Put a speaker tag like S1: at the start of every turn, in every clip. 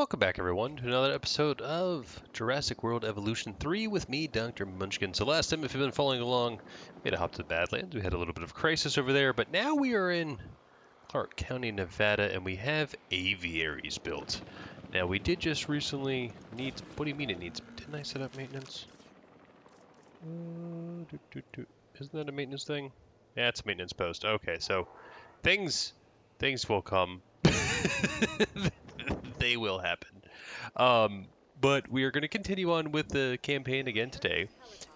S1: Welcome back, everyone, to another episode of Jurassic World Evolution 3 with me, Dr. Munchkin. So last time, if you've been following along, we had to hop to the Badlands. We had a little bit of crisis over there, but now we are in Clark County, Nevada, and we have aviaries built. Now, we did just recently need... What do you mean it needs... Didn't I set up maintenance? Isn't that a maintenance thing? Yeah, it's a maintenance post. Okay, so things will come. They will happen. But we are going to continue on with the campaign again today.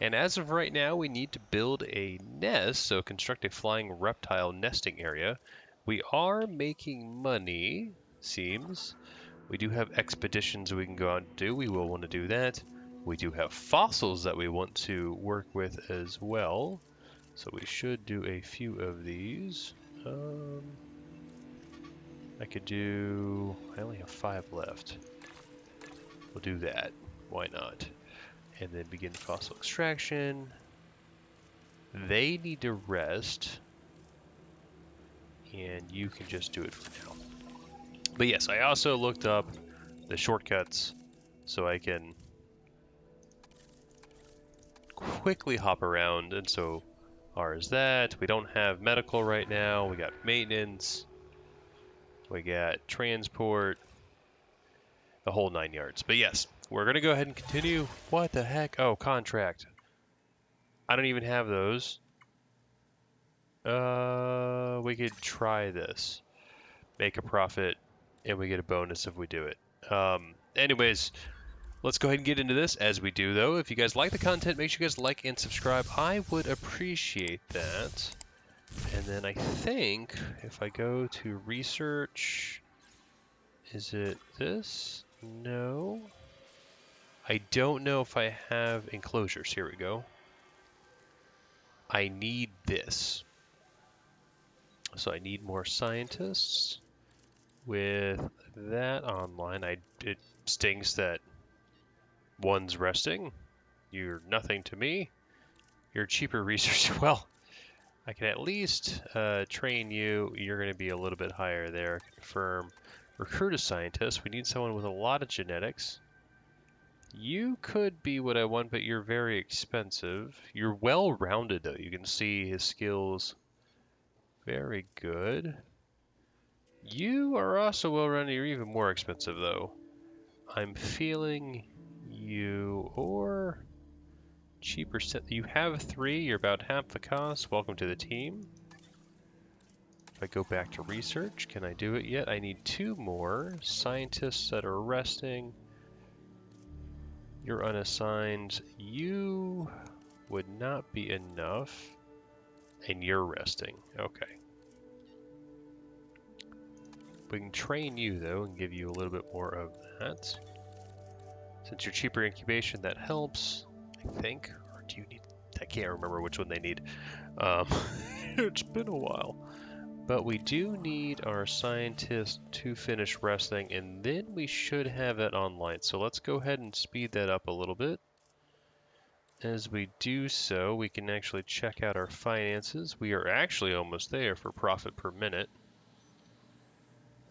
S1: And as of right now, we need to build a nest, so construct a flying reptile nesting area. We are making money, seems. We do have expeditions we can go out and do. We will want to do that. We do have fossils that we want to work with as well. So we should do a few of these. I could do... I only have 5 left. We'll do that. Why not? And then begin fossil extraction. They need to rest. And you can just do it for now. But yes, I also looked up the shortcuts so I can quickly hop around. And so R is that. We don't have medical right now. We got maintenance. We got transport. The whole 9 yards. But yes, we're going to go ahead and continue. What the heck? Oh, contract. I don't even have those. We could try this. Make a profit, and we get a bonus if we do it. Anyways, let's go ahead and get into this. As we do, though, if you guys like the content, make sure you guys like and subscribe. I would appreciate that. And then I think if I go to research, is it this? No. I don't know if I have enclosures. Here we go. I need this. So I need more scientists. With that online, it stings that one's resting. You're nothing to me. You're cheaper research. Well, I can at least train you. You're going to be a little bit higher there. Confirm. Recruit a scientist. We need someone with a lot of genetics. You could be what I want, but you're very expensive. You're well-rounded, though. You can see his skills. Very good. You are also well-rounded. You're even more expensive, though. I'm feeling you or cheaper set. You have 3. You're about half the cost. Welcome to the team. If I go back to research, can I do it yet? I need 2 more scientists that are resting. You're unassigned. You would not be enough. And you're resting. Okay. We can train you, though, and give you a little bit more of that. Since you're cheaper incubation, that helps, I think. Or do you need... I can't remember which one they need. It's been a while. But we do need our scientist to finish resting, and then we should have it online. So let's go ahead and speed that up a little bit. As we do so, we can actually check out our finances. We are actually almost there for profit per minute.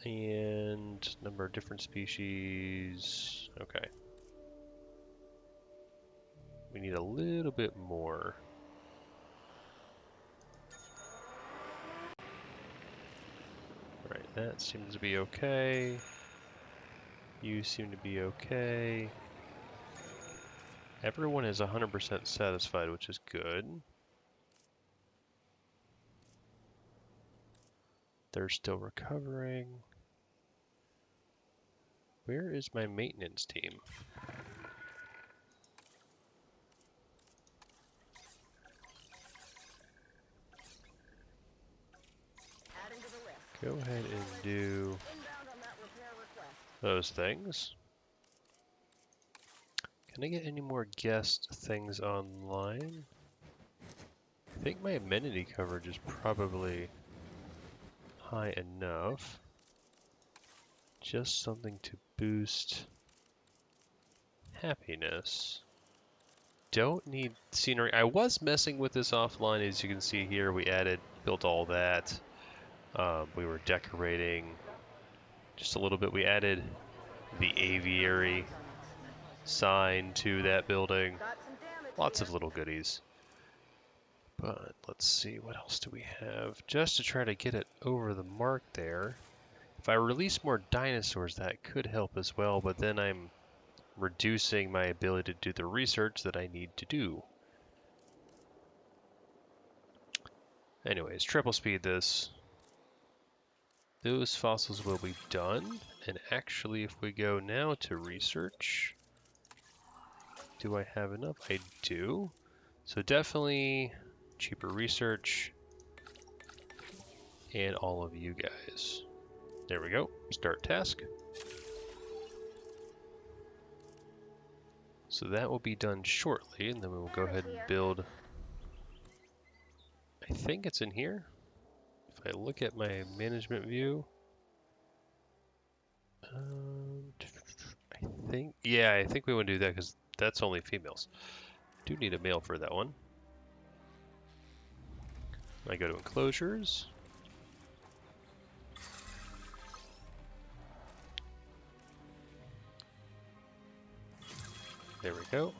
S1: And number of different species. Okay. We need a little bit more. Alright, that seems to be okay. You seem to be okay. Everyone is 100% satisfied, which is good. They're still recovering. Where is my maintenance team? Go ahead and do those things. Can I get any more guest things online? I think my amenity coverage is probably high enough. Just something to boost happiness. Don't need scenery. I was messing with this offline, as you can see here. We built all that. We were decorating just a little bit. We added the aviary sign to that building. Lots of little goodies. But let's see, what else do we have? Just to try to get it over the mark there. If I release more dinosaurs, that could help as well, but then I'm reducing my ability to do the research that I need to do. Anyways, triple speed this. Those fossils will be done. And actually, if we go now to research, do I have enough? I do. So definitely cheaper research and all of you guys. There we go. Start task. So that will be done shortly, and then we will go ahead and build. I think it's in here. If I look at my management view, I think we want to do that because that's only females. Do need a male for that one. I go to enclosures. There we go.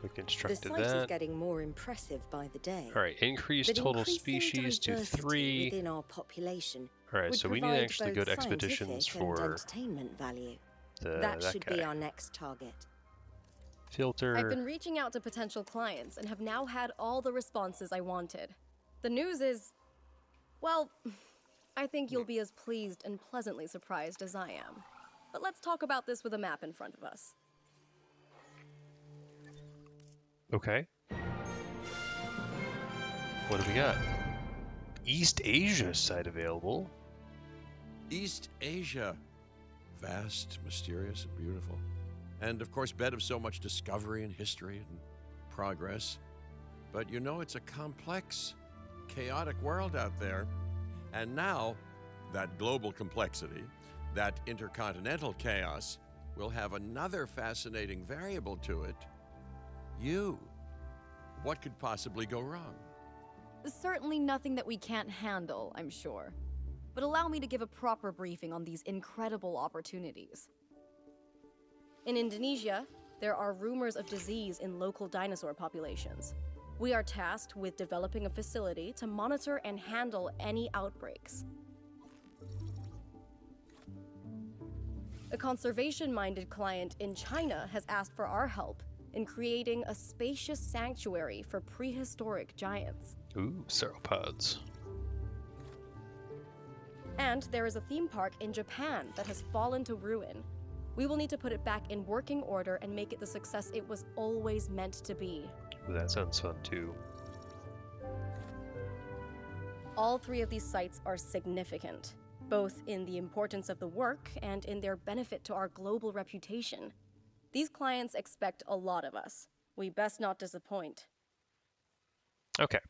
S1: We constructed that.
S2: The site is getting more impressive by the day.
S1: All right, increase total species to 3
S2: within our population.
S1: All right, so we need to actually go to expeditions for
S2: entertainment value.
S1: that
S2: should
S1: guy.
S2: be our next target.
S1: Filter.
S3: I've been reaching out to potential clients and have now had all the responses I wanted. The news is, well, I think you'll be as pleased and pleasantly surprised as I am. But let's talk about this with a map in front of us.
S1: Okay. What do we got? East Asia site available.
S4: East Asia. Vast, mysterious, and beautiful. And of course, bed of so much discovery and history and progress. But you know, it's a complex, chaotic world out there. And now, that global complexity, that intercontinental chaos, will have another fascinating variable to it. You. What could possibly go wrong?
S3: Certainly nothing that we can't handle, I'm sure. But allow me to give a proper briefing on these incredible opportunities. In Indonesia, there are rumors of disease in local dinosaur populations. We are tasked with developing a facility to monitor and handle any outbreaks. A conservation-minded client in China has asked for our help in creating a spacious sanctuary for prehistoric giants.
S1: Ooh, sauropods.
S3: And there is a theme park in Japan that has fallen to ruin. We will need to put it back in working order and make it the success it was always meant to be.
S1: Ooh, that sounds fun too.
S3: All 3 of these sites are significant, both in the importance of the work and in their benefit to our global reputation. These clients expect a lot of us. We best not disappoint.
S1: Okay.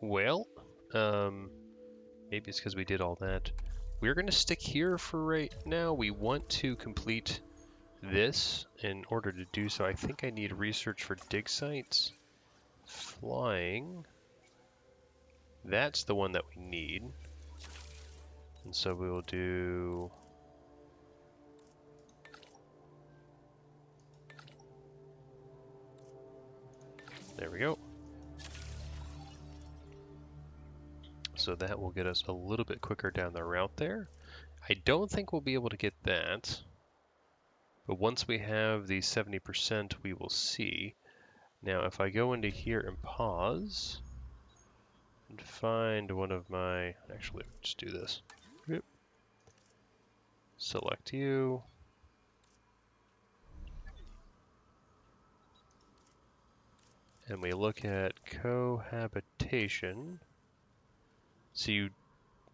S1: Well, maybe it's because we did all that. We're going to stick here for right now. We want to complete this. In order to do so, I think I need research for dig sites. Flying. That's the one that we need. And so we will do... There we go. So that will get us a little bit quicker down the route there. I don't think we'll be able to get that. But once we have the 70%, we will see. Now, if I go into here and pause, and find one of my... Actually, let's do this. Yep. Select you. And we look at cohabitation. So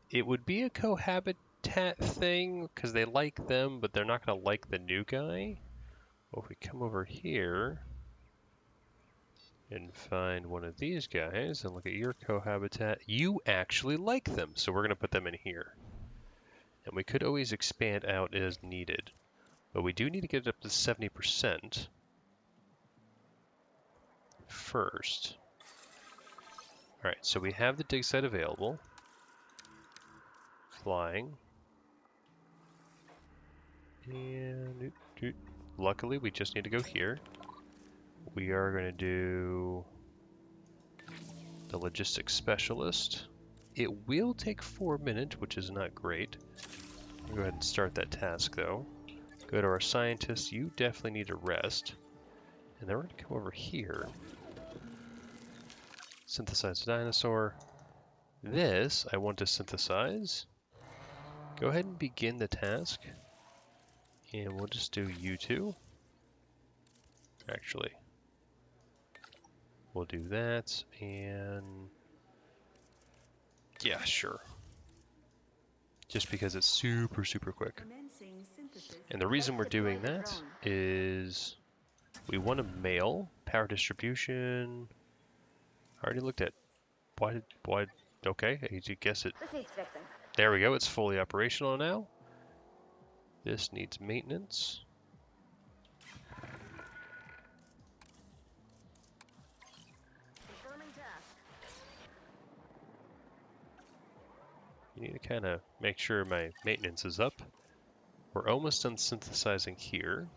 S1: it would be a cohabitat thing because they like them, but they're not going to like the new guy. Well, if we come over here and find one of these guys and look at your cohabitat, you actually like them. So we're going to put them in here. And we could always expand out as needed, but we do need to get it up to 70%. First. Alright, so we have the dig site available. flying. And luckily, we just need to go here. We are going to do the logistics specialist. It will take 4 minutes, which is not great. We'll go ahead and start that task, though. Go to our scientist. You definitely need to rest. And then we're going to come over here. Synthesize a dinosaur. This I want to synthesize. Go ahead and begin the task. And we'll just do you two. Actually, we'll do that. And yeah, sure. Just because it's super, super quick. And the reason we're doing that is we want a male power distribution. I already looked at why okay, you guess it. There we go, it's fully operational now. This needs maintenance. You need to kind of make sure my maintenance is up. We're almost done synthesizing here.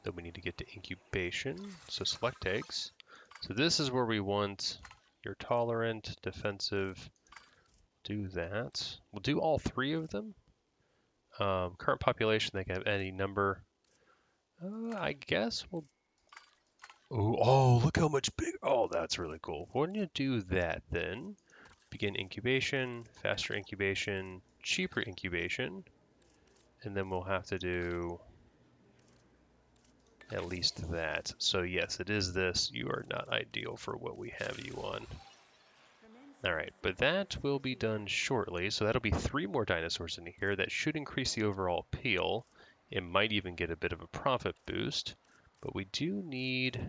S1: Then we need to get to incubation. So select eggs. So this is where we want your tolerant, defensive. Do that. We'll do all 3 of them. Current population, they can have any number. I guess we'll... Oh, look how much big... Oh, that's really cool. We're going to do that then. Begin incubation, faster incubation, cheaper incubation. And then we'll have to do at least that. So yes, it is this. You are not ideal for what we have you on. Alright, but that will be done shortly. So that'll be 3 more dinosaurs in here. That should increase the overall appeal. It might even get a bit of a profit boost. But we do need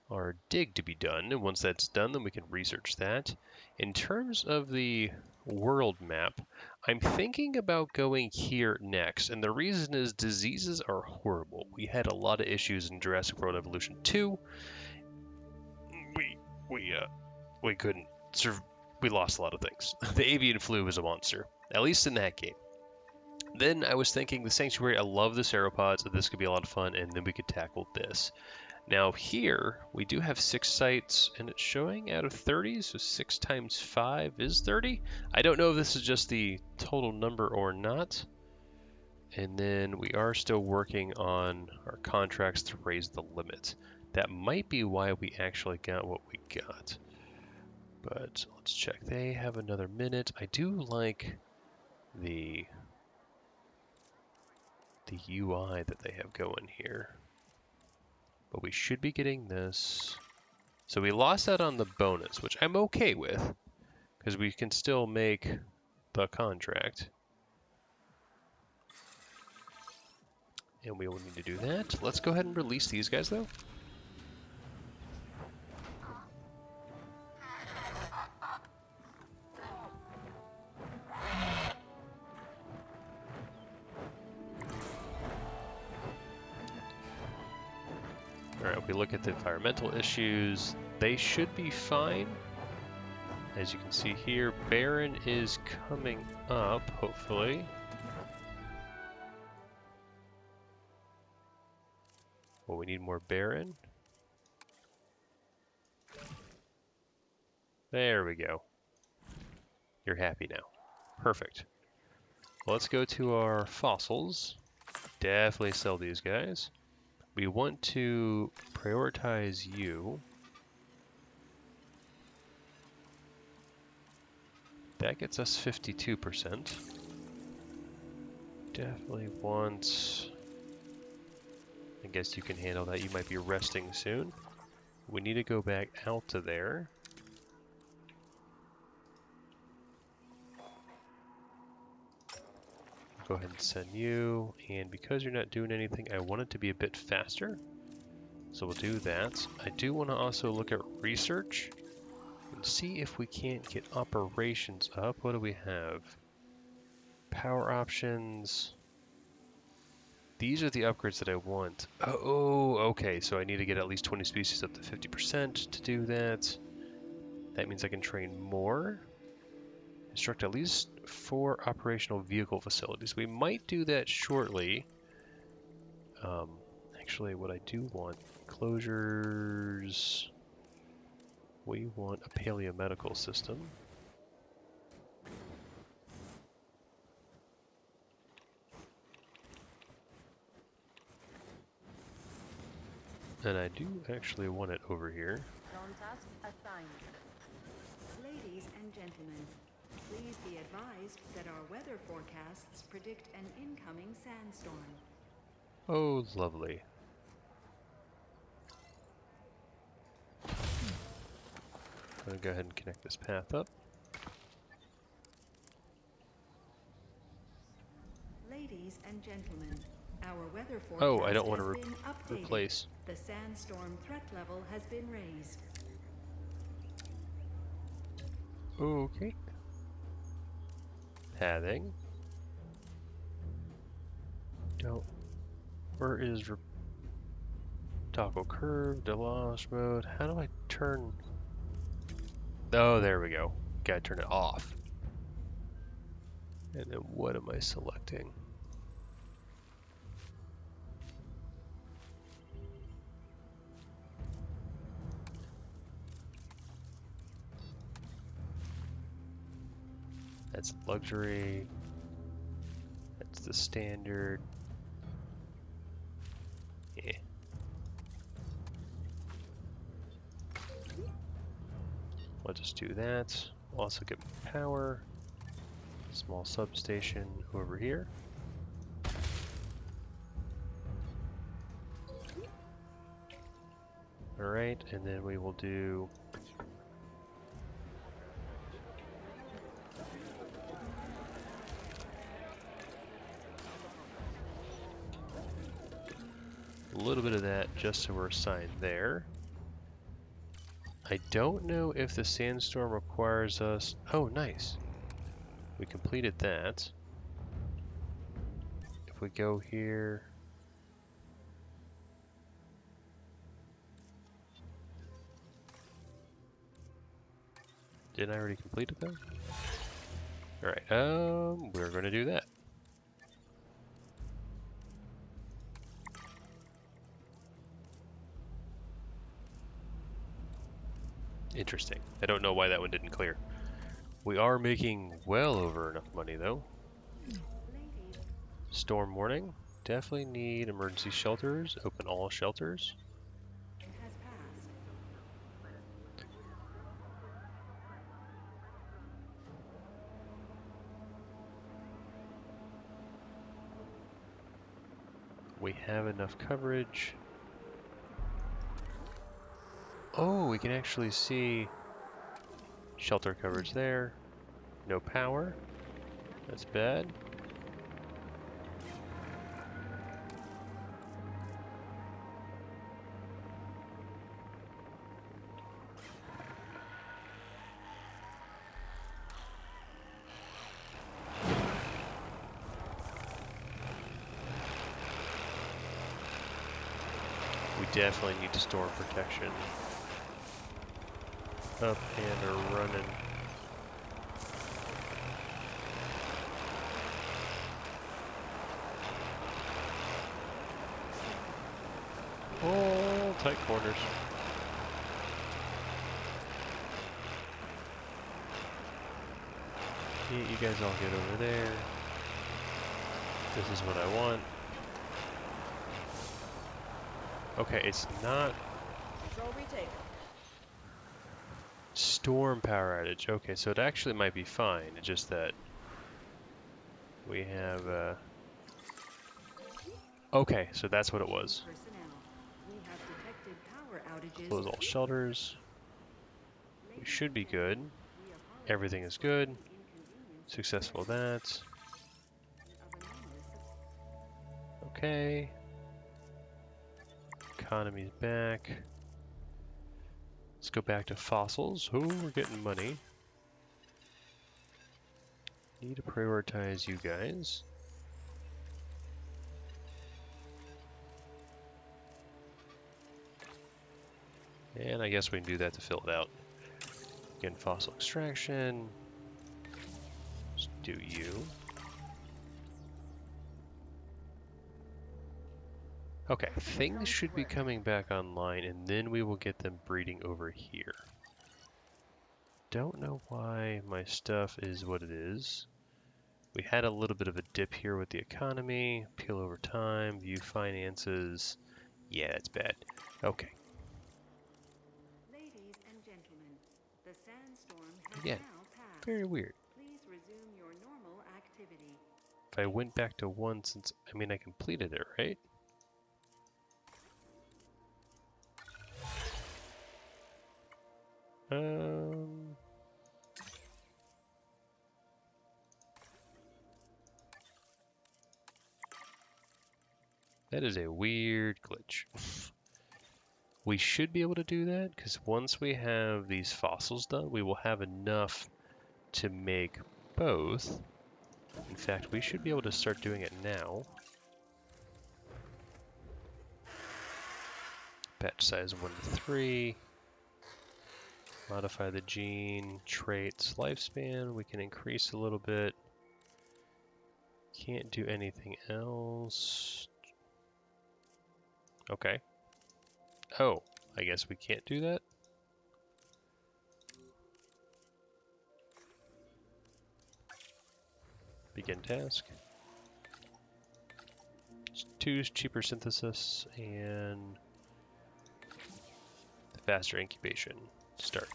S1: our dig to be done. And once that's done, then we can research that. In terms of the world map, I'm thinking about going here next. And the reason is diseases are horrible. We had a lot of issues in Jurassic World Evolution 2. We couldn't. We lost a lot of things. The avian flu was a monster, at least in that game. Then I was thinking the sanctuary, I love the sauropods, so this could be a lot of fun, and then we could tackle this. Now here, we do have 6 sites, and it's showing out of 30, so 6 times 5 is 30. I don't know if this is just the total number or not. And then we are still working on our contracts to raise the limit. That might be why we actually got what we got. But let's check. They have another minute. I do like the UI that they have going here. But we should be getting this. So we lost out on the bonus, which I'm okay with, because we can still make the contract. And we will need to do that. Let's go ahead and release these guys, though. Alright, if we look at the environmental issues, they should be fine. As you can see here, Baron is coming up, hopefully. Well, we need more Baron. There we go. You're happy now. Perfect. Well, let's go to our fossils. Definitely sell these guys. We want to prioritize you. That gets us 52%. Definitely want... I guess you can handle that. You might be resting soon. We need to go back out to there. Go ahead and send you. And because you're not doing anything, I want it to be a bit faster. So we'll do that. I do want to also look at research and see if we can't get operations up. What do we have? Power options. These are the upgrades that I want. Oh, okay. So I need to get at least 20 species up to 50% to do that. That means I can train more. Construct at least 4 operational vehicle facilities. We might do that shortly. Actually, what I do want, closures. We want a paleomedical system. And I do actually want it over here.
S5: Non-task assigned.
S6: Ladies and gentlemen, please be advised that our weather forecasts predict an incoming sandstorm.
S1: Oh, lovely. I'm going to go ahead and connect this path up.
S6: Ladies and gentlemen, our weather forecast
S1: Oh, I don't want
S6: has
S1: to
S6: been updated.
S1: replace.
S6: The sandstorm threat level has been raised.
S1: Okay. Pathing. Don't. Where is toggle curve, deluge mode? How do I turn? Oh, there we go. Gotta turn it off. And then what am I selecting? That's luxury. That's the standard. Yeah. I'll just do that. Also get power. Small substation over here. Alright, and then we will do a little bit of that just so we're assigned there. I don't know if the sandstorm requires us... Oh, nice. We completed that. If we go here... Didn't I already complete it though? Alright, we're going to do that. Interesting. I don't know why that one didn't clear. We are making well over enough money though. Storm warning. Definitely need emergency shelters. Open all shelters.
S6: Has passed.
S1: We have enough coverage. Oh, we can actually see shelter coverage there. No power. That's bad. We definitely need storm protection. Up and are running. Oh, tight corners. Yeah, you guys all get over there. This is what I want. Okay, it's not
S5: Control retake.
S1: storm power outage. Okay, so it actually might be fine. It's just that we have okay, so that's what it was.
S6: Personnel. We have detected power outages.
S1: Close all shelters. We should be good. Everything is good. Successful that. Okay. Economy's back. Let's go back to fossils. Oh, we're getting money. Need to prioritize you guys. And I guess we can do that to fill it out. Again, fossil extraction. Let's do you. Okay, things should be coming back online, and then we will get them breeding over here. Don't know why my stuff is what it is. We had a little bit of a dip here with the economy. Peel over time, view finances. Yeah, it's bad. Okay.
S6: Ladies and gentlemen, the sandstorm has
S1: Again,
S6: now passed.
S1: very weird.
S6: Please resume your normal activity.
S1: If I went back to 1 since, I mean, I completed it, right? That is a weird glitch. We should be able to do that because once we have these fossils done, we will have enough to make both. In fact, we should be able to start doing it now. Batch size 1 to 3. Modify the gene, traits, lifespan. We can increase a little bit. Can't do anything else. Okay. Oh, I guess we can't do that? Begin task. 2 cheaper synthesis and faster incubation. Start.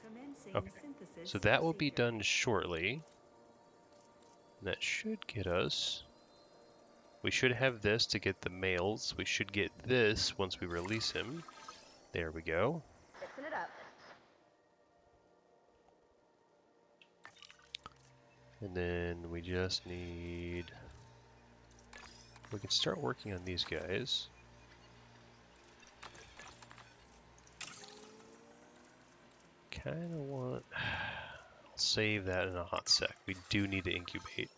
S6: Commencing
S1: Okay.
S6: synthesis
S1: So that will be
S6: procedure.
S1: done shortly. And that should get us. We should have this to get the males. We should get this once we release him. There we go.
S5: Fixing it up.
S1: And then we just need... We can start working on these guys. Kind of want... I'll save that in a hot sec. We do need to incubate.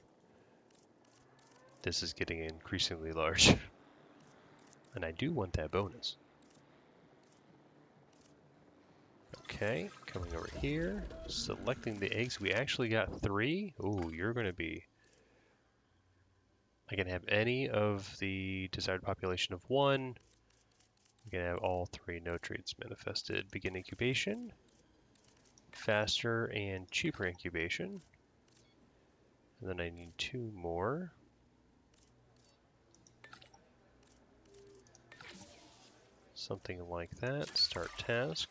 S1: This is getting increasingly large. And I do want that bonus. Okay, coming over here, selecting the eggs. We actually got 3. Ooh, you're going to be... I can have any of the desired population of 1. We can have all 3 no traits manifested. Begin incubation. Faster and cheaper incubation. And then I need 2 more. Something like that. Start task.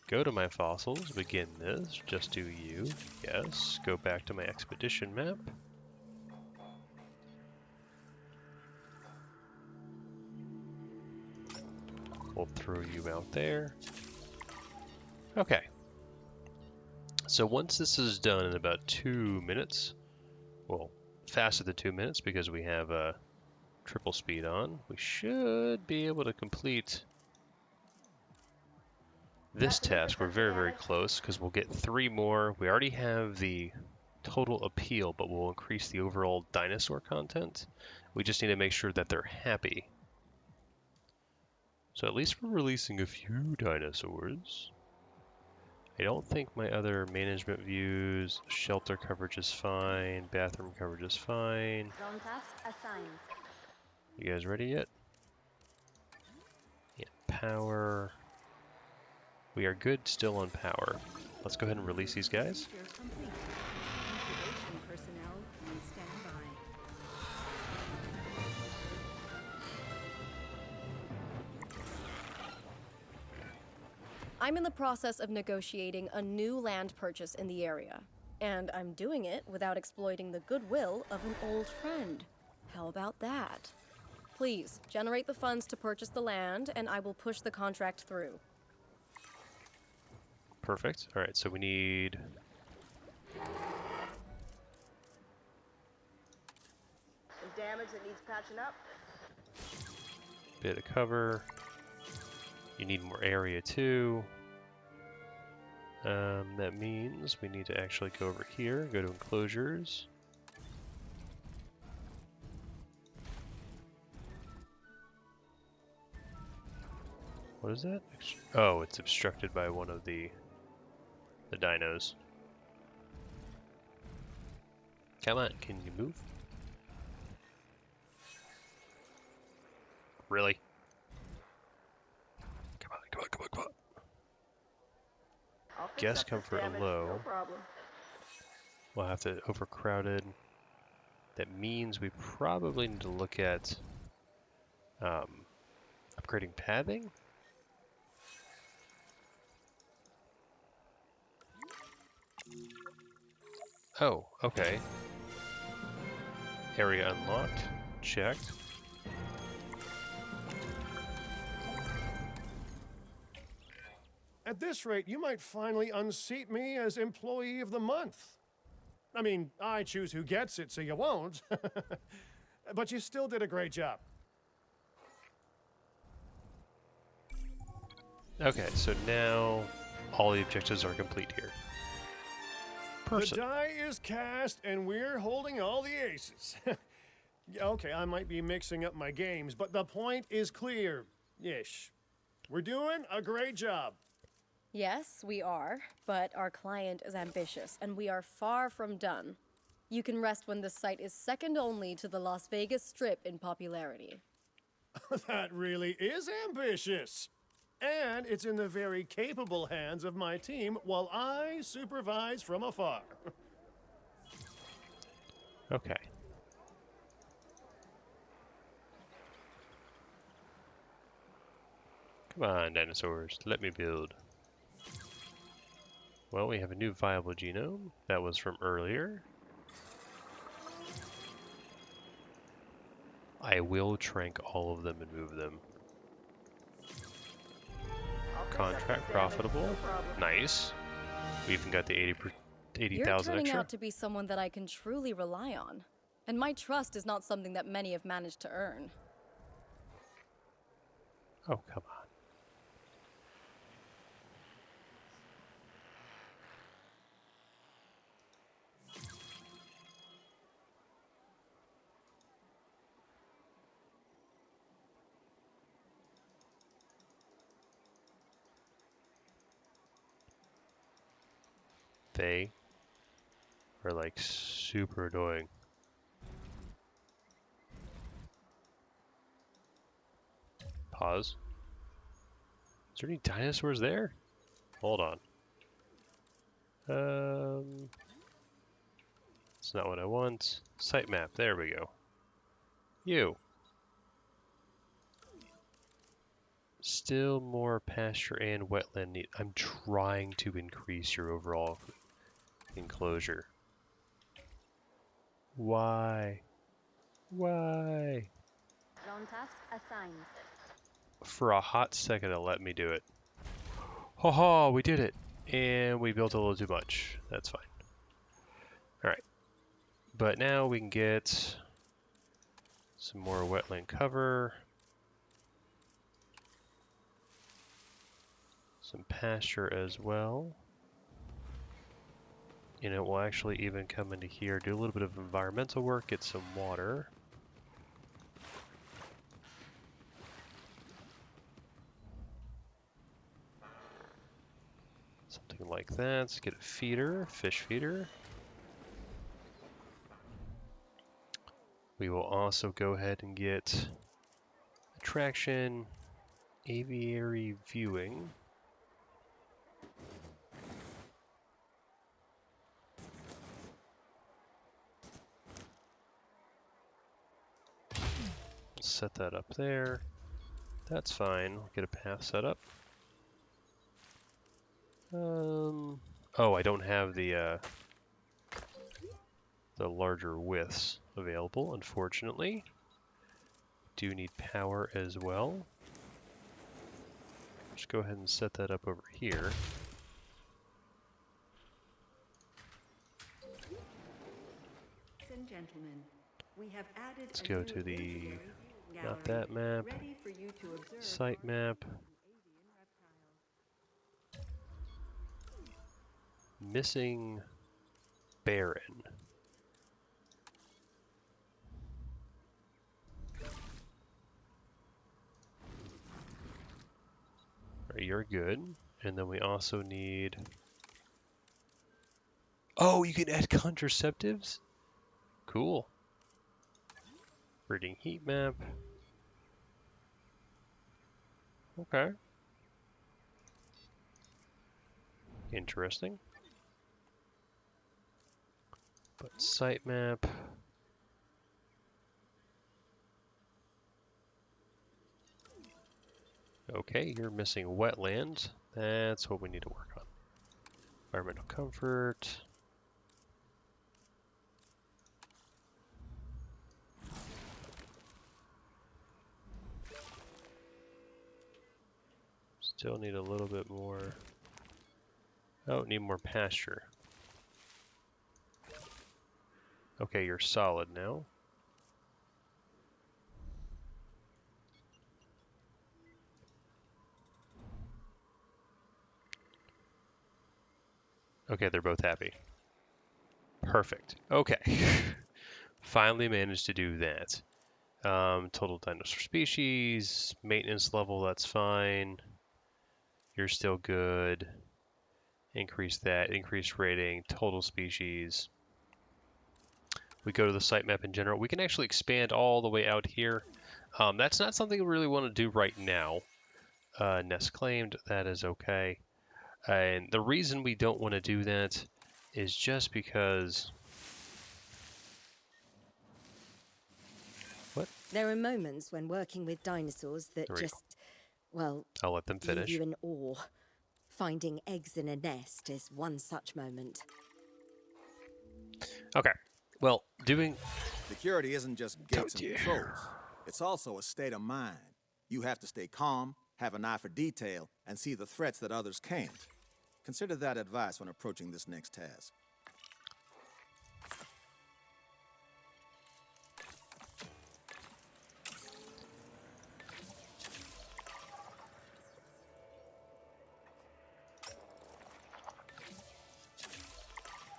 S1: Go to my fossils, begin this, just do you, yes. Go back to my expedition map. We'll throw you out there. Okay. So once this is done in about 2 minutes, well, faster than 2 minutes because we have triple speed on, we should be able to complete this task. We're very, very close because we'll get 3 more. We already have the total appeal, but we'll increase the overall dinosaur content. We just need to make sure that they're happy. So at least we're releasing a few dinosaurs. I don't think my other management views, shelter coverage is fine, bathroom coverage is fine.
S5: Zone task assigned.
S1: You guys ready yet? Yeah, power. We are good still on power. Let's go ahead and release these guys.
S6: Procedure complete. Incubation personnel, please stand by.
S3: I'm in the process of negotiating a new land purchase in the area. And I'm doing it without exploiting the goodwill of an old friend. How about that? Please, generate the funds to purchase the land, and I will push the contract through.
S1: Perfect. All right, so we need...
S5: Some damage that needs patching up.
S1: bit of cover. You need more area too. That means we need to actually go over here, go to enclosures. What is that? Oh, it's obstructed by one of the the dinos. Come on, can you move? Really? Come on, come on, come on, come on.
S5: I'll fix
S1: Guest
S5: up this
S1: comfort
S5: damage,
S1: low.
S5: No problem.
S1: We'll have to overcrowded. That means we probably need to look at upgrading pathing. Oh, okay. Area unlocked. Checked.
S7: At this rate, you might finally unseat me as Employee of the Month. I mean, I choose who gets it, so you won't. But you still did a great job.
S1: Okay, so now all the objectives are complete here. Person.
S7: The die is cast, and we're holding all the aces. Okay, I might be mixing up my games, but the point is clear-ish. We're doing a great job.
S3: Yes, we are, but our client is ambitious, and we are far from done. You can rest when this site is second only to the Las Vegas Strip in popularity.
S7: That really is ambitious. And it's in the very capable hands of my team while I supervise from afar.
S1: Okay. Come on, dinosaurs, let me build. Well, we have a new viable genome. That was from earlier. I will trank all of them and move them.
S5: I'll fix up
S1: Contract
S5: this damage,
S1: profitable.
S5: No problem.
S1: Nice. We even got the 80,000
S3: You're turning
S1: extra.
S3: out to be someone that I can truly rely on. And my trust is not something that many have managed to earn.
S1: Oh, come on. They are like super annoying. Pause. Is there any dinosaurs there? Hold on. It's not what I want. Sitemap, there we go. You. Still more pasture and wetland need. I'm trying to increase your overall enclosure. Why? Why?
S5: Zone task assigned.
S1: For a hot second, it let me do it. Haha, we did it! And we built a little too much. That's fine. Alright. But now we can get some more wetland cover. Some pasture as well. And it will actually even come into here, do a little bit of environmental work, get some water. Something like that. Let's get a feeder, fish feeder. We will also go ahead and get attraction, aviary viewing. Set that up there. That's fine. We'll get a path set up. Oh, I don't have the larger widths available, unfortunately. Do need power as well. Just go ahead and set that up over here.
S6: And gentlemen, we have added
S1: Let's
S6: a
S1: go
S6: new
S1: to the,
S6: aviary
S1: not
S6: gallery
S1: that map,
S6: ready for you to observe
S1: site map,
S6: avian reptiles.
S1: missing barren. Alright, you're good. And then we also need Oh, you can add contraceptives? Cool. Breeding heat map. Okay. Interesting. But site map. Okay, you're missing wetland. That's what we need to work on. Environmental comfort. Still need a little bit more. Oh, need more pasture. Okay, you're solid now. Okay, they're both happy. Perfect. Okay. Finally managed to do that. Total dinosaur species, maintenance level, that's fine. You're still good. Increase that, increase rating, total species. We go to the site map in general. We can actually expand all the way out here. That's not something we really want to do right now. Nest claimed, that is okay. And the reason we don't want to do that is just because... What?
S2: There are moments when working with dinosaurs that
S1: There we go.
S2: just, well,
S1: I'll let them
S2: leave
S1: finish.
S2: you in awe. Finding eggs in a nest is one such moment.
S1: Okay. Well, doing...
S8: Security isn't just gates and
S1: dear.
S8: controls. It's also a state of mind. You have to stay calm, have an eye for detail, and see the threats that others can't. Consider that advice when approaching this next task.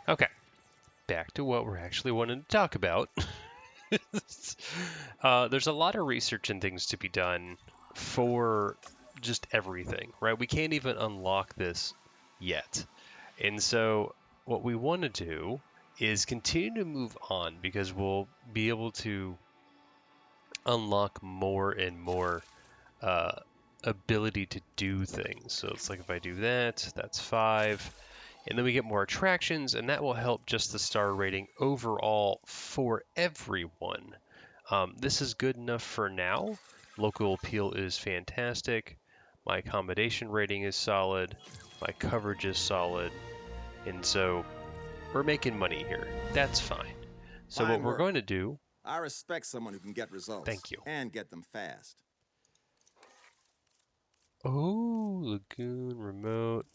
S1: Okay. Back to what we're actually wanting to talk about. There's a lot of research and things to be done for just everything, right? We can't even unlock this yet. And so what we want to do is continue to move on because we'll be able to unlock more and more ability to do things. So it's like if I do that, that's 5. And then we get more attractions, and that will help just the star rating overall for everyone. This is good enough for now. Local appeal is fantastic. My accommodation rating is solid. My coverage is solid. And so we're making money here. That's fine. So
S8: Fine
S1: what we're
S8: work.
S1: going to do...
S8: I respect someone who can get results.
S1: Thank you.
S8: And get them fast.
S1: Oh, lagoon, remote,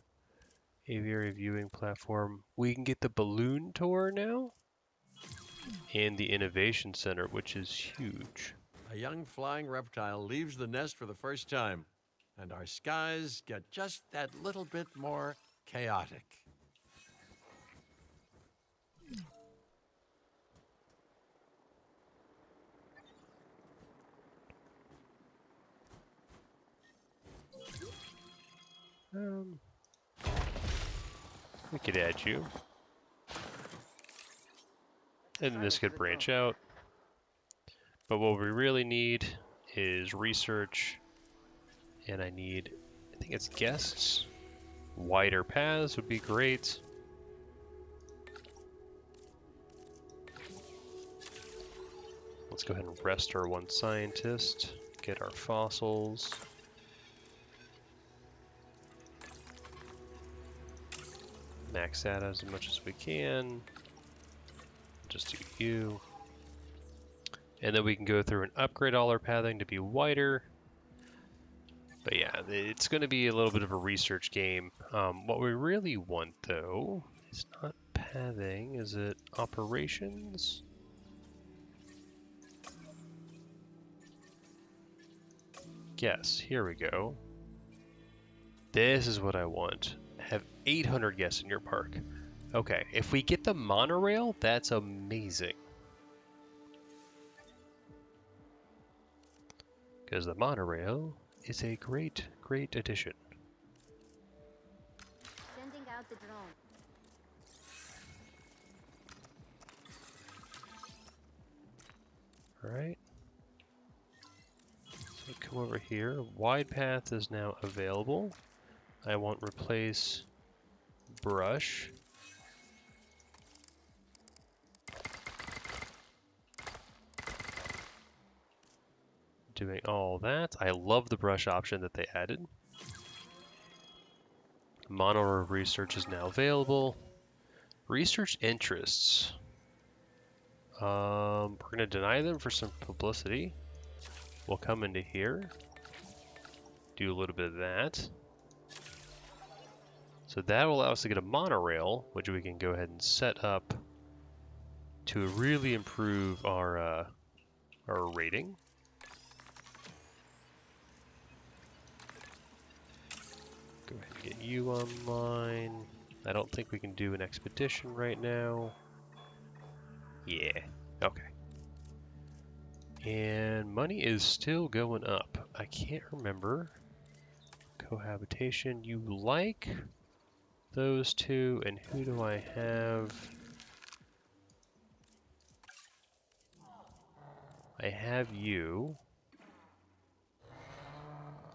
S1: aviary viewing platform. We can get the balloon tour now? And the innovation center, which is huge.
S4: A young flying reptile leaves the nest for the first time, and our skies get just that little bit more chaotic.
S1: We could add you. And then this could branch out. But what we really need is research. And I think it's guests. Wider paths would be great. Let's go ahead and rest our one scientist. Get our fossils. Max that as much as we can. Just do you. And then we can go through and upgrade all our pathing to be wider. But yeah, it's going to be a little bit of a research game. What we really want, though, is not pathing. Is it operations? Yes, here we go. This is what I want. Have 800 guests in your park. Okay, if we get the monorail, that's amazing. Because the monorail is a great, great addition.
S5: Sending out the drone.
S1: Alright. So come over here. Wide path is now available. I want replace brush. Doing all that. I love the brush option that they added. Monorail research is now available. Research interests. We're going to deny them for some publicity. We'll come into here. Do a little bit of that. So that will allow us to get a monorail, which we can go ahead and set up to really improve our rating. Go ahead and get you online. I don't think we can do an expedition right now. Yeah, okay. And money is still going up. I can't remember. Cohabitation, you like those two, and who do I have? I have you.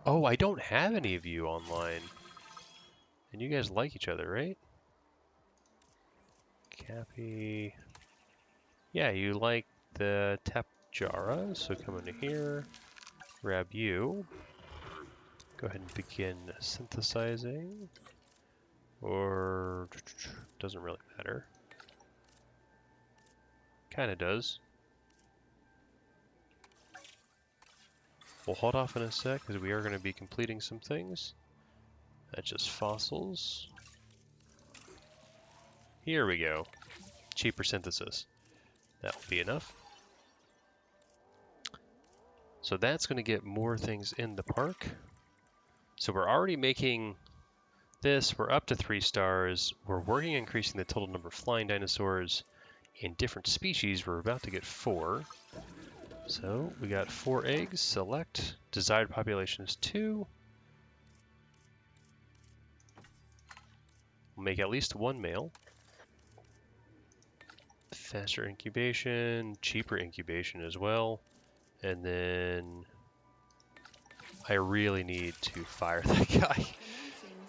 S1: Oh, I don't have any of you online. And you guys like each other, right? Cappy. Yeah, you like the Tapejara, so come into here. Grab you. Go ahead and begin synthesizing. Or doesn't really matter. Kinda does. We'll hold off in a sec because we are going to be completing some things. That's just fossils. Here we go. Cheaper synthesis. That will be enough. So that's going to get more things in the park. So we're already making this. We're up to 3 stars. We're working on increasing the total number of flying dinosaurs in different species. We're about to get 4. So we got 4 eggs. Select. Desired population is 2. We'll make at least 1 male. Faster incubation, cheaper incubation as well. And then I really need to fire that guy.
S6: Commencing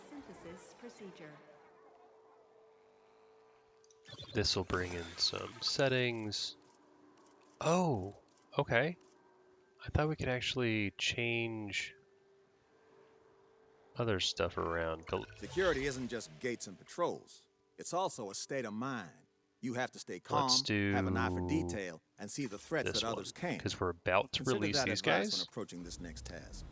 S6: synthesis procedure.
S1: This will bring in some settings. Oh, okay. I thought we could actually change other stuff around.
S8: Security isn't just gates and patrols. It's also a state of mind. You have to stay calm,
S1: Let's do
S8: have an eye for detail, and see the threats
S1: this
S8: that others can't.
S1: because we're about to
S8: Consider
S1: release
S8: that
S1: these
S8: advice
S1: guys.
S8: when approaching this next task.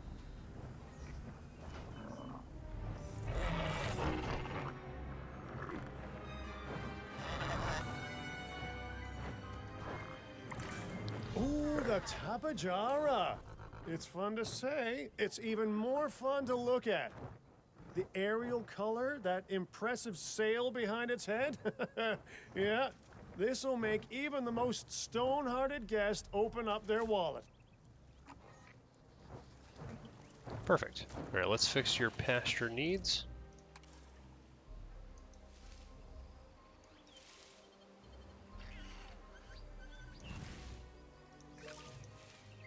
S7: Ooh, the Tapejara. It's fun to say. It's even more fun to look at. The aerial color, that impressive sail behind its head. Yeah, this'll make even the most stone-hearted guest open up their wallet.
S1: Perfect. All right, let's fix your pasture needs.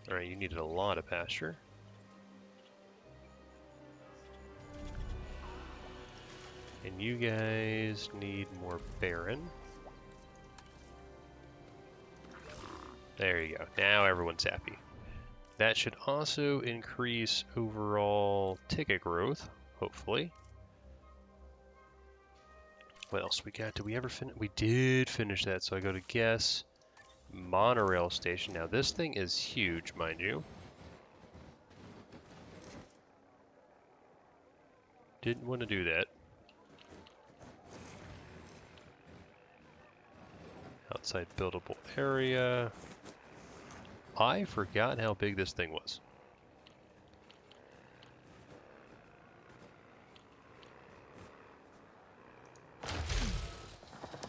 S1: All right, you needed a lot of pasture. And you guys need more barren. There you go. Now everyone's happy. That should also increase overall ticket growth, hopefully. What else we got? Did we ever finish? We did finish that, so I go to guess. Monorail station. Now this thing is huge, mind you. Didn't want to do that. Outside buildable area. I forgot how big this thing was.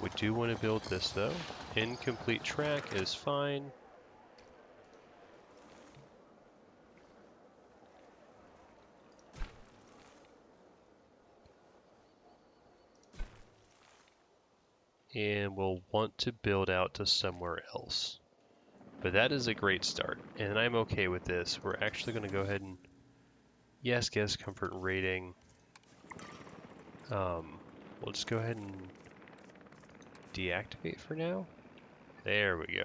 S1: We do want to build this though. Incomplete track is fine. And we'll want to build out to somewhere else. But that is a great start, and I'm okay with this. We're actually going to go ahead and, yes, guest comfort rating. We'll just go ahead and deactivate for now. There we go.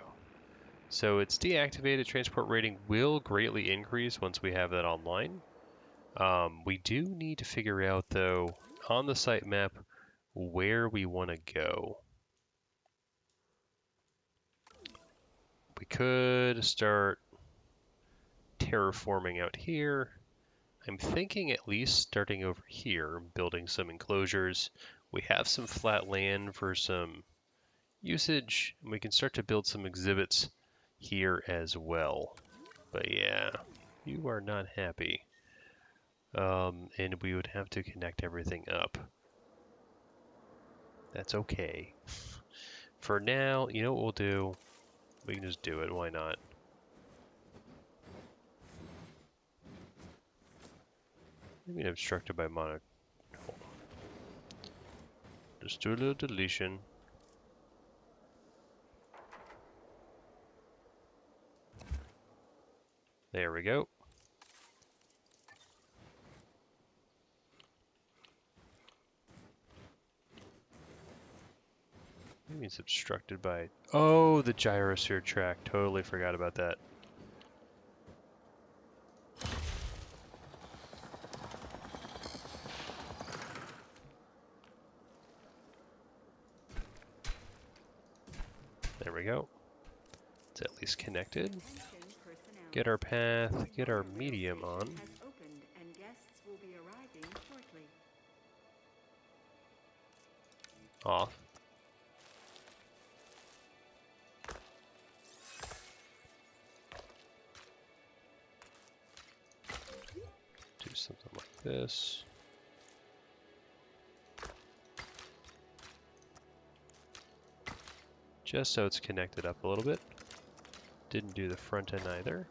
S1: So it's deactivated. Transport rating will greatly increase once we have that online. We do need to figure out, though, on the site map where we want to go. We could start terraforming out here. I'm thinking at least starting over here, building some enclosures. We have some flat land for some usage, and we can start to build some exhibits here as well. But yeah, you are not happy. And we would have to connect everything up. That's okay. For now, you know what we'll do? We can just do it, why not? Maybe obstructed by mono. Just do a little deletion. There we go. Maybe it's obstructed by... Oh, the gyrosphere track. Totally forgot about that. There we go. It's at least connected. Get our path, get our medium on. Off. Do something like this. Just so it's connected up a little bit. Didn't do the front end either.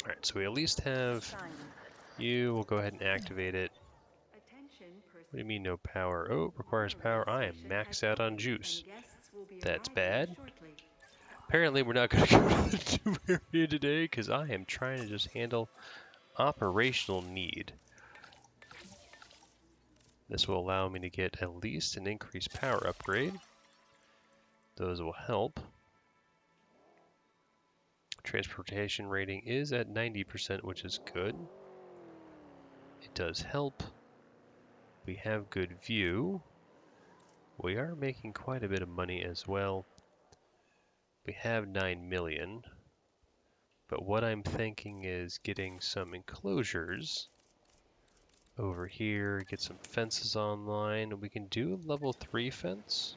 S1: Alright, so we at least have you. We'll go ahead and activate it. What do you mean no power? Oh, requires power. I am maxed out on juice. That's bad. Apparently we're not going to go to the new area today because I am trying to just handle operational need. This will allow me to get at least an increased power upgrade. Those will help. Transportation rating is at 90%, which is good. It does help. We have good view. We are making quite a bit of money as well. We have 9 million. But what I'm thinking is getting some enclosures over here, get some fences online. We can do a level 3 fence.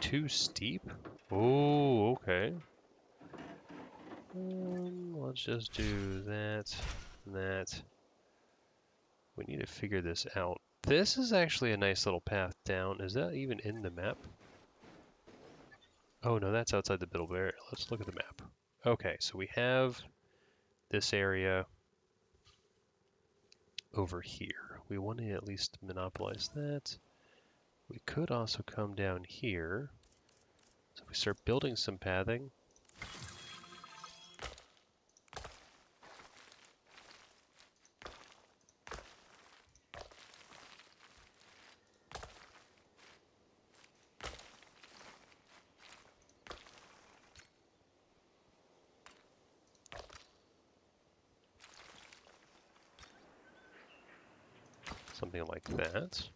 S1: Too steep? Oh, okay. Let's just do that and that. We need to figure this out. This is actually a nice little path down. Is that even in the map? Oh no, that's outside the build area. Let's look at the map. Okay, so we have this area over here. We want to at least monopolize that. We could also come down here. So if we start building some pathing. Something like that.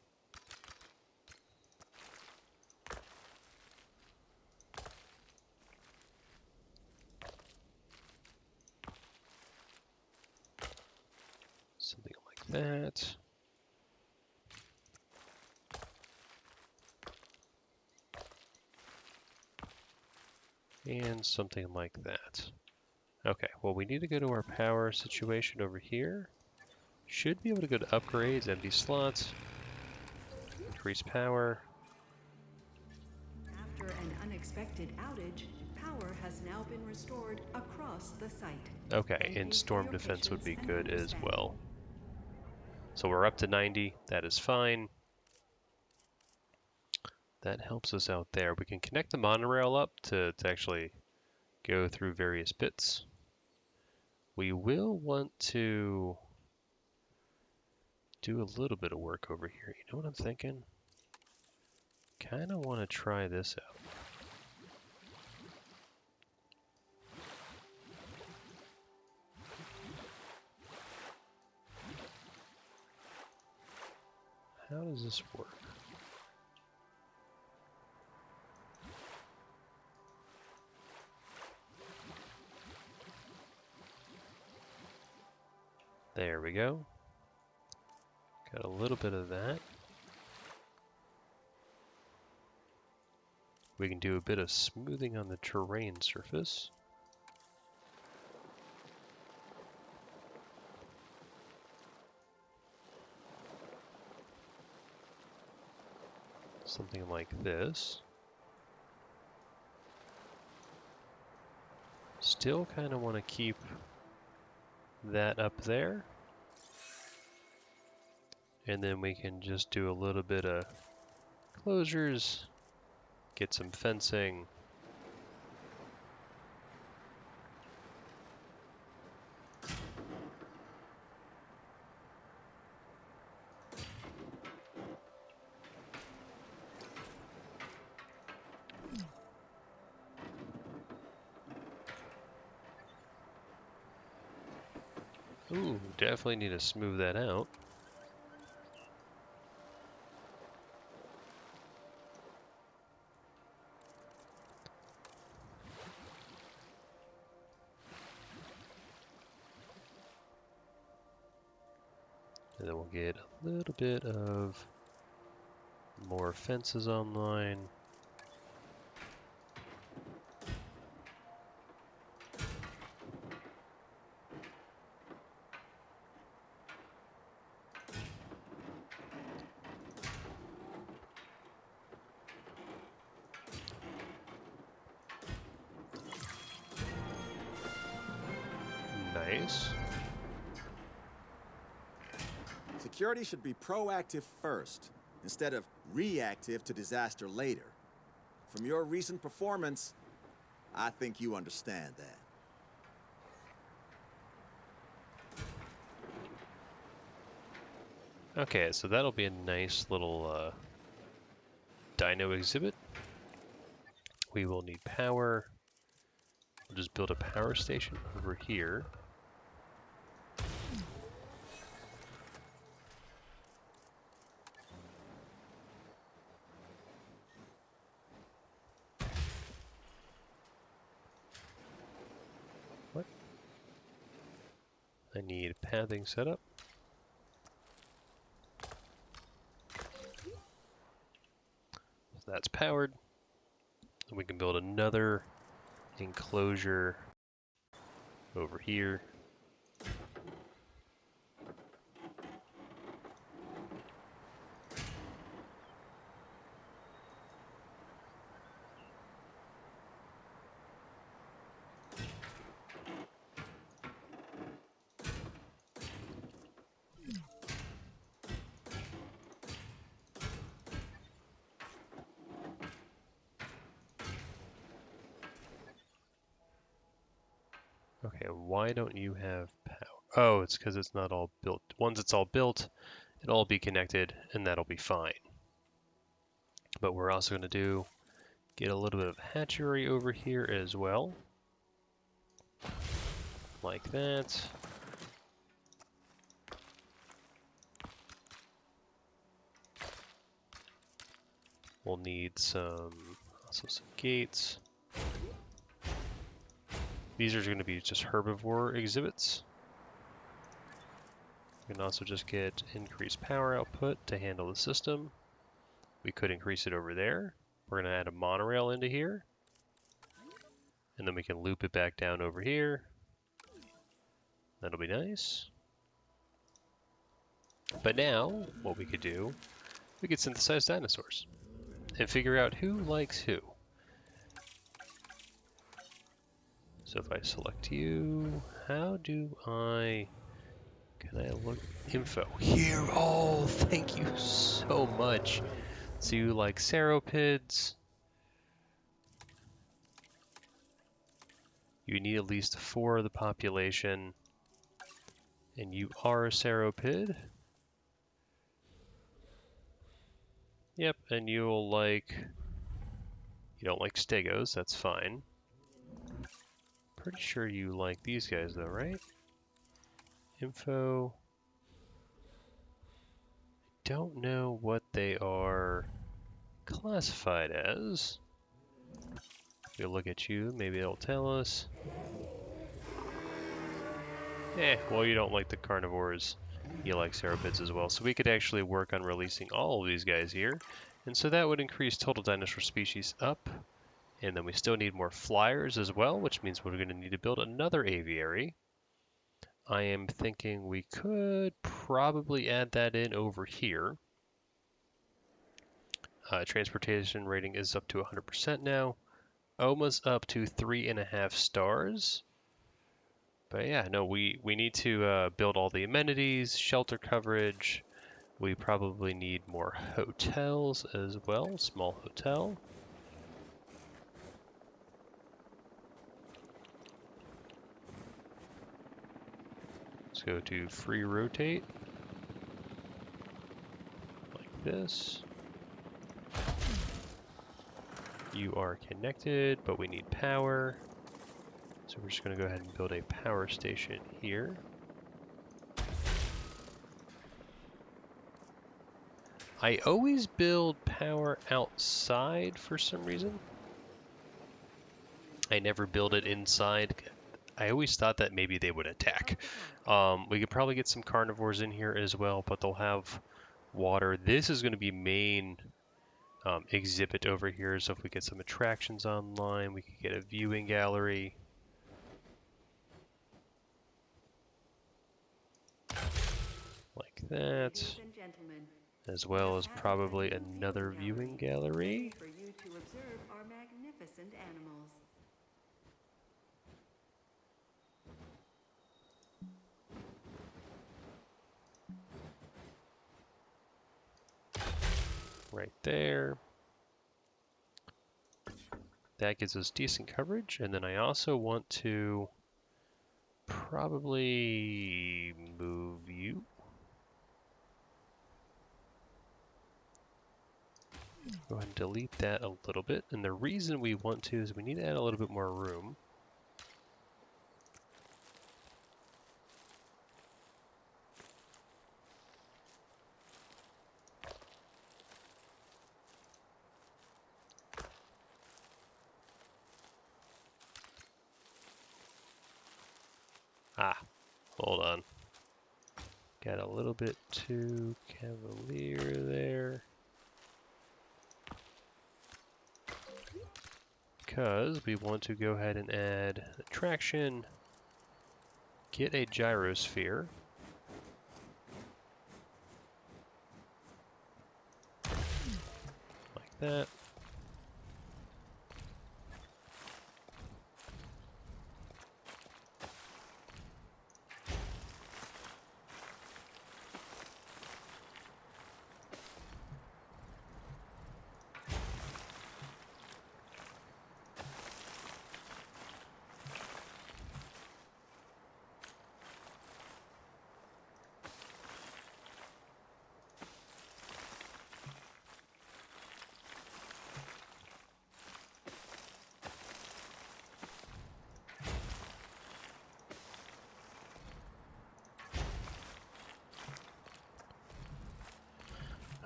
S1: Something like that. And something like that. Okay, well we need to go to our power situation over here. Should be able to go to upgrades, empty slots, increase power.
S6: After an unexpected outage, power has now been restored across the site.
S1: Okay,
S6: Thank
S1: and
S6: you for
S1: storm
S6: your
S1: defense would be
S6: patience
S1: good
S6: and
S1: as well. So we're up to 90. That is fine. That helps us out there. We can connect the monorail up to actually go through various bits. We will want to do a little bit of work over here. You know what I'm thinking? Kind of want to try this out. How does this work? There we go. Got a little bit of that. We can do a bit of smoothing on the terrain surface. Something like this. Still kind of want to keep that up there. And then we can just do a little bit of closures, get some fencing. Ooh, definitely need to smooth that out. And then we'll get a little bit of more fences online. Nice.
S8: Security should be proactive first, instead of reactive to disaster later. From your recent performance, I think you understand that.
S1: Okay, so that'll be a nice little dino exhibit. We will need power. We'll just build a power station over here. What? I need pathing set up. So that's powered. And we can build another enclosure over here. Okay, why don't you have power? Oh, it's because it's not all built. Once it's all built, it'll all be connected, and that'll be fine. But we're also going to get a little bit of hatchery over here as well. Like that. We'll need also some gates. These are going to be just herbivore exhibits. We can also just get increased power output to handle the system. We could increase it over there. We're going to add a monorail into here. And then we can loop it back down over here. That'll be nice. But now, what we could do, we could synthesize dinosaurs and figure out who likes who. So if I select you, how do I Can I look? Info. Here! Oh, thank you so much. So you like sauropods? You need at least 4 of the population. And you are a sauropod. Yep, and you'll like... You don't like stegos, that's fine. Pretty sure you like these guys though, right? Info. Don't know what they are classified as. We'll look at you, maybe it'll tell us. Well, you don't like the carnivores. You like sauropods as well. So we could actually work on releasing all of these guys here. And so that would increase total dinosaur species up. And then we still need more flyers as well, which means we're going to need to build another aviary. I am thinking we could probably add that in over here. Transportation rating is up to 100% now. Almost up to 3.5 stars. But yeah, no, we need to build all the amenities, shelter coverage. We probably need more hotels as well, small hotel. Let's go to free rotate, like this. You are connected, but we need power. So we're just going to go ahead and build a power station here. I always build power outside for some reason. I never build it inside. I always thought that maybe they would attack. We could probably get some carnivores in here as well, but they'll have water. This is going to be main exhibit over here, so if we get some attractions online, we could get a viewing gallery. Like that. As well as probably another viewing gallery.
S6: For you to observe our magnificent animals.
S1: Right there. That gives us decent coverage, and then I also want to probably move you. Go ahead and delete that a little bit, and the reason we want to is we need to add a little bit more room. Hold on. Got a little bit too cavalier there. Because we want to go ahead and add attraction, get a gyrosphere. Like that.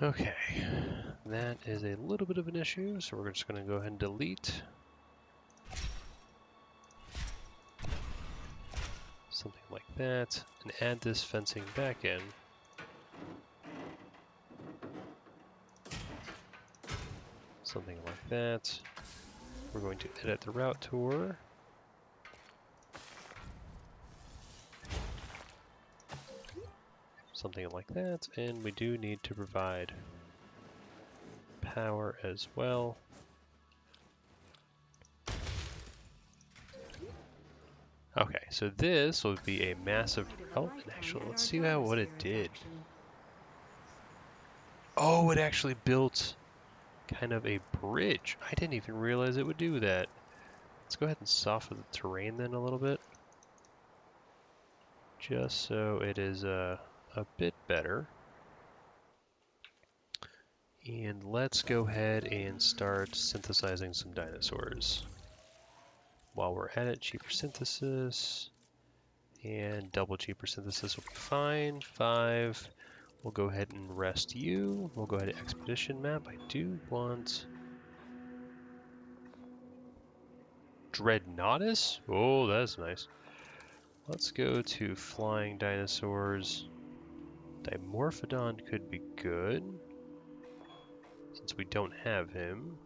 S1: Okay, that is a little bit of an issue, so we're just going to go ahead and delete something like that, and add this fencing back in. Something like that. We're going to edit the route tour. Something like that, and we do need to provide power as well. Okay, so this will be a massive. Oh, and actually, let's see what it did. Oh, it actually built kind of a bridge. I didn't even realize it would do that. Let's go ahead and soften the terrain then a little bit, just so it is a bit better. And let's go ahead and start synthesizing some dinosaurs. While we're at it, cheaper synthesis and double cheaper synthesis will be fine. 5. We'll go ahead and rest you. We'll go ahead and expedition map. I do want Dreadnoughtus. Oh, that's nice. Let's go to flying dinosaurs. Dimorphodon could be good, since we don't have him.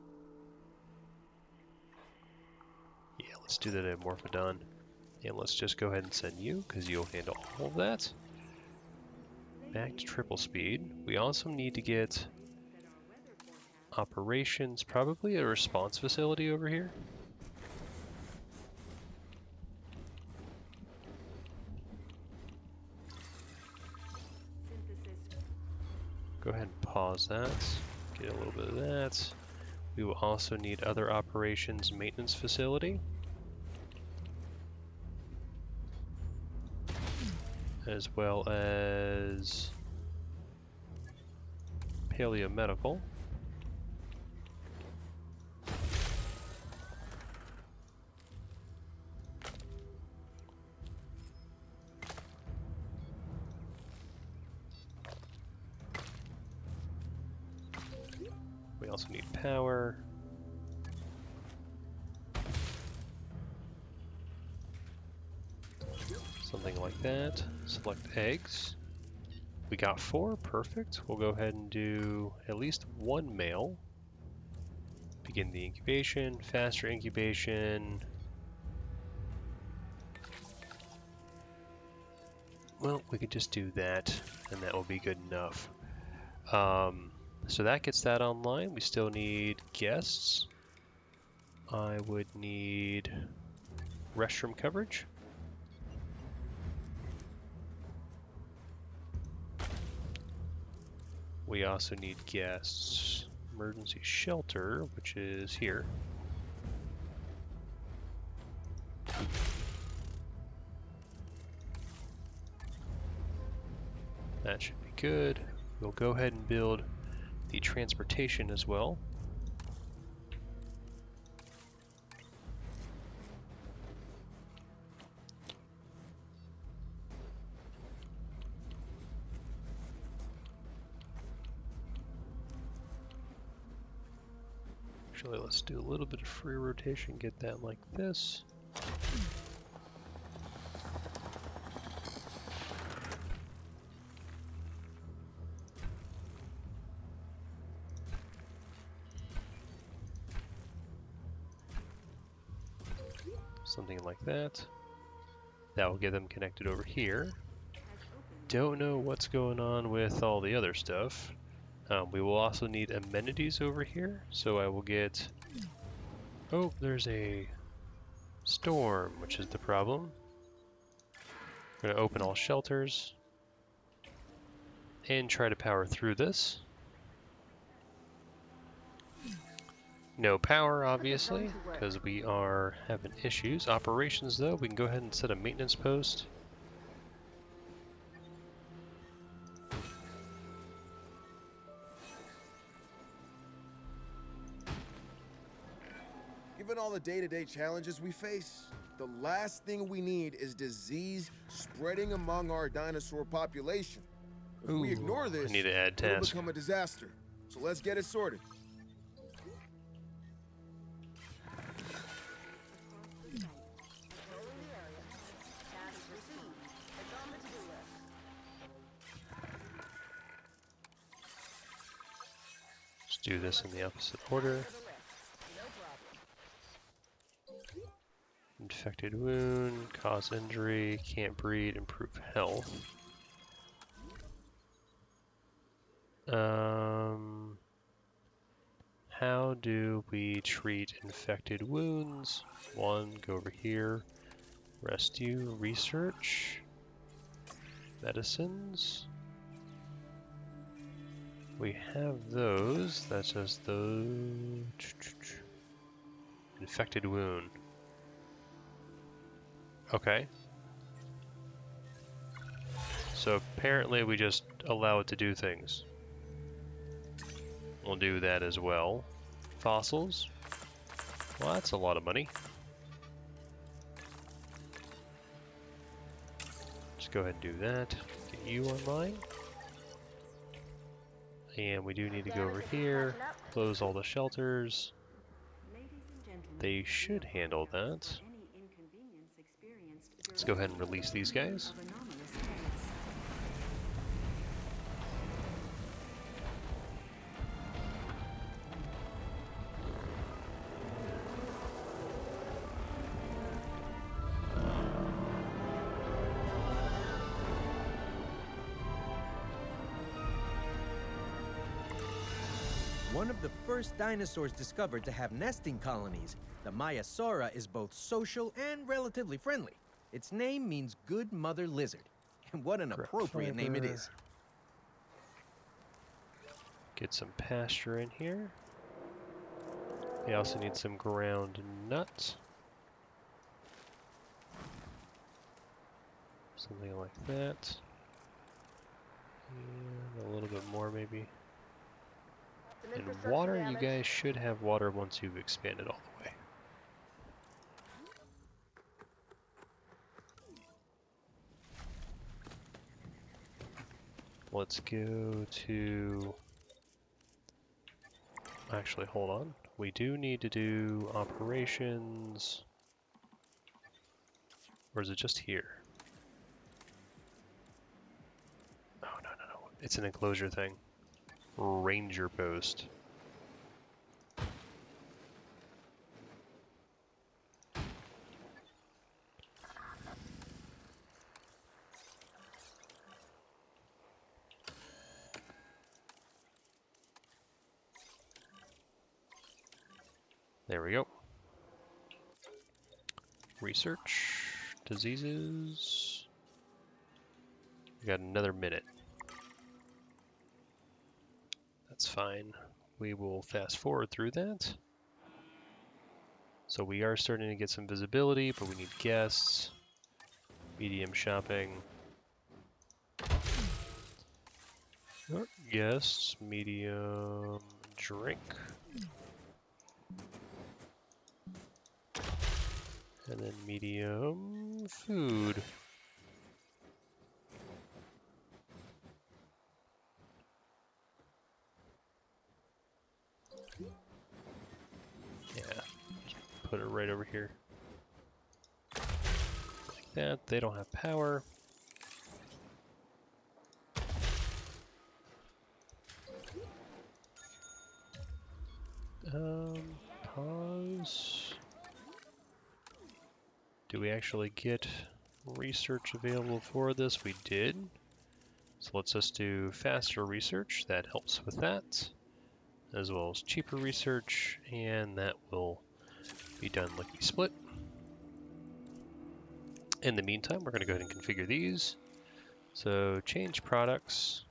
S1: Yeah, let's do the Dimorphodon. And let's just go ahead and send you, because you'll handle all of that. Back to triple speed. We also need to get operations, probably a response facility over here. Go ahead and pause that. Get a little bit of that. We will also need other operations maintenance facility, as well as paleomedical. We also need power. Something like that. Select eggs. We got 4, perfect. We'll go ahead and do at least 1 male. Begin the incubation, faster incubation. Well, we could just do that, and that will be good enough. So that gets that online. We still need guests. I would need restroom coverage. We also need guests. Emergency shelter, which is here. That should be good. We'll go ahead and build the transportation as well. Actually, let's do a little bit of free rotation, get that like this. Something like that. That will get them connected over here. Don't know what's going on with all the other stuff. We will also need amenities over here, so I will get... Oh, there's a storm, which is the problem. I'm going to open all shelters and try to power through this. No power, obviously, because we are having issues. Operations, though, we can go ahead and set a maintenance post.
S9: Given all the day-to-day challenges we face, the last thing we need is disease spreading among our dinosaur population. If we ignore this,
S1: I need to add
S9: it'll
S1: task.
S9: become a disaster. So let's get it sorted.
S1: Let's do this in the opposite order. Infected wound, cause injury, can't breed, improve health. How do we treat infected wounds? 1, go over here. Rescue, research, medicines. We have those. That's just the infected wound. Okay. So apparently we just allow it to do things. We'll do that as well. Fossils. Well, that's a lot of money. Just go ahead and do that. Get you online. And we do need to go over here, close all the shelters.
S6: Ladies and gentlemen,
S1: They
S6: we
S1: should handle that.
S6: for any inconvenience experienced
S1: Let's go ahead and release these guys.
S6: of anomalous heads.
S10: One of the first dinosaurs discovered to have nesting colonies, the Maiasaura is both social and relatively friendly. Its name means good mother lizard. And what an appropriate name it is.
S1: Get some pasture in here. We also need some ground nuts. Something like that. And a little bit more maybe. And water, you guys should have water once you've expanded all the way. Let's go to... Actually, hold on. We do need to do operations. Or is it just here? Oh, no. It's an enclosure thing. Ranger post. There we go. Research, diseases. We got another minute. That's fine. We will fast forward through that. So we are starting to get some visibility, but we need guests. Medium shopping. Guests, medium drink. And then medium food. Yeah, just put it right over here. Like that. They don't have power. Pause. Do we actually get research available for this? We did. So let's just do faster research. That helps with that. As well as cheaper research. And that will be done lickety split. In the meantime, we're going to go ahead and configure these. So change products.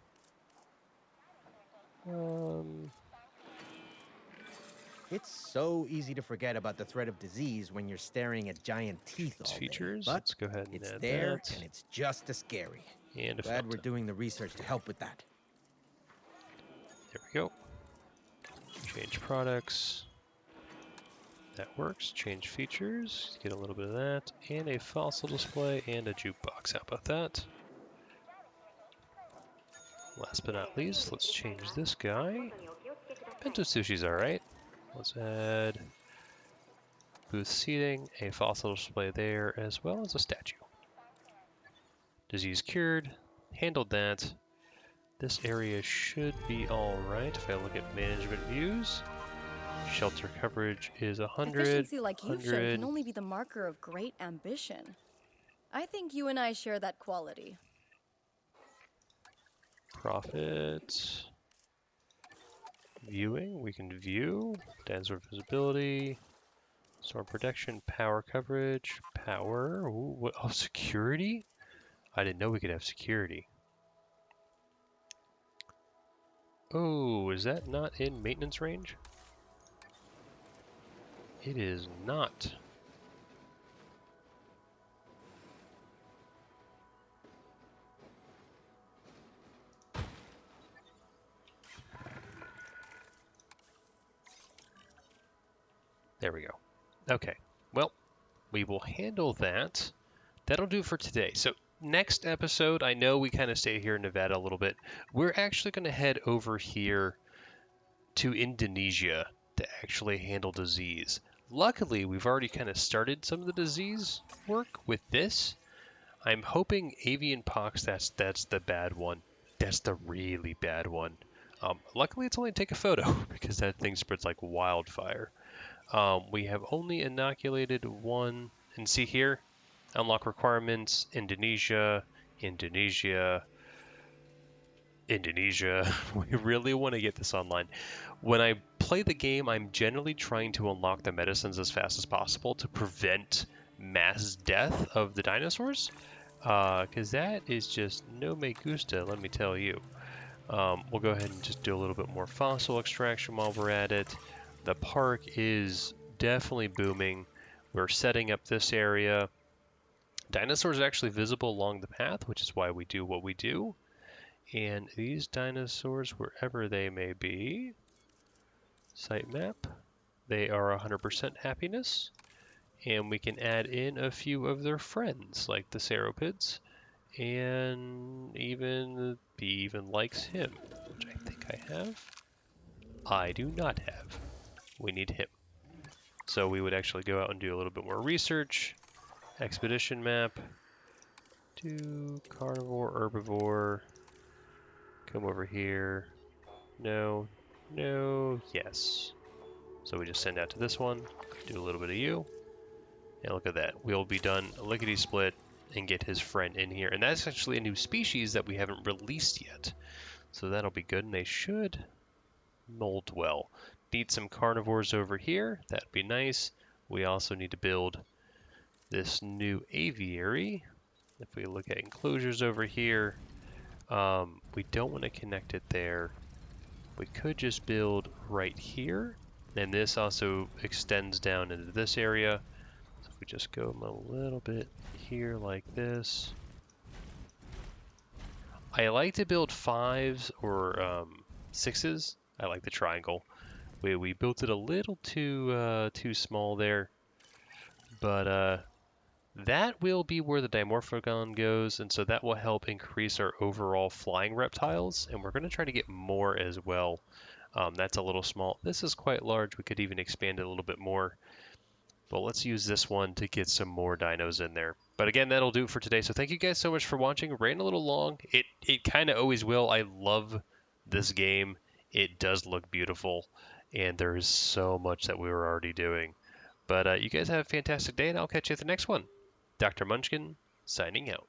S10: It's so easy to forget about the threat of disease when you're staring at giant teeth all day.
S1: Features.
S10: But
S1: Let's go ahead and
S10: it's
S1: add
S10: there,
S1: that.
S10: and it's just as scary.
S1: And a
S10: Glad we're
S1: fountain.
S10: doing the research to help with that.
S1: There we go. Change products. That works. Change features. Get a little bit of that. And a fossil display and a jukebox. How about that? Last but not least, let's change this guy. Bento sushi's alright. Let's add booth seating, a fossil display there, as well as a statue. Disease cured. Handled that. This area should be alright if I look at management views. Shelter coverage is 100.
S3: Efficiency like you've shown can only be the marker of great ambition. I think you and I share that quality.
S1: Profit. Viewing, we can view. Dinosaur visibility. Storm protection, power coverage, power. Ooh, what? Oh, security? I didn't know we could have security. Oh, is that not in maintenance range? It is not. There we go. Okay. Well, we will handle that. That'll do for today. So next episode, I know we kind of stay here in Nevada a little bit. We're actually going to head over here to Indonesia to actually handle disease. Luckily, we've already kind of started some of the disease work with this. I'm hoping avian pox, that's the bad one. That's the really bad one. Luckily, it's only take a photo because that thing spreads like wildfire. We have only inoculated one. And see here, unlock requirements, Indonesia, Indonesia, Indonesia. We really want to get this online. When I play the game, I'm generally trying to unlock the medicines as fast as possible to prevent mass death of the dinosaurs. Because that is just no me gusta, let me tell you. We'll go ahead and just do a little bit more fossil extraction while we're at it. The park is definitely booming. We're setting up this area. Dinosaurs are actually visible along the path, which is why we do what we do. And these dinosaurs, wherever they may be, site map, they are 100% happiness. And we can add in a few of their friends, like the sauropods. And even he even likes him, which I think I have. I do not have. We need him. So we would actually go out and do a little bit more research. Expedition map. Do carnivore, herbivore. Come over here. No. No. Yes. So we just send out to this one. Do a little bit of you. And look at that. We'll be done lickety split and get his friend in here. And that's actually a new species that we haven't released yet. So that'll be good, and they should mold well. Need some carnivores over here. That'd be nice. We also need to build this new aviary. If we look at enclosures over here, we don't want to connect it there. We could just build right here, and this also extends down into this area. So if we just go a little bit here like this. I like to build 5s or 6s. I like the triangle. We built it a little too small there, but that will be where the Dimorphodon goes, and so that will help increase our overall flying reptiles, and we're going to try to get more as well. That's a little small. This is quite large. We could even expand it a little bit more. But let's use this one to get some more dinos in there. But again, that'll do it for today. So thank you guys so much for watching. Ran a little long. It kind of always will. I love this game. It does look beautiful. And there's so much that we were already doing. But you guys have a fantastic day, and I'll catch you at the next one. Dr. Munchkin, signing out.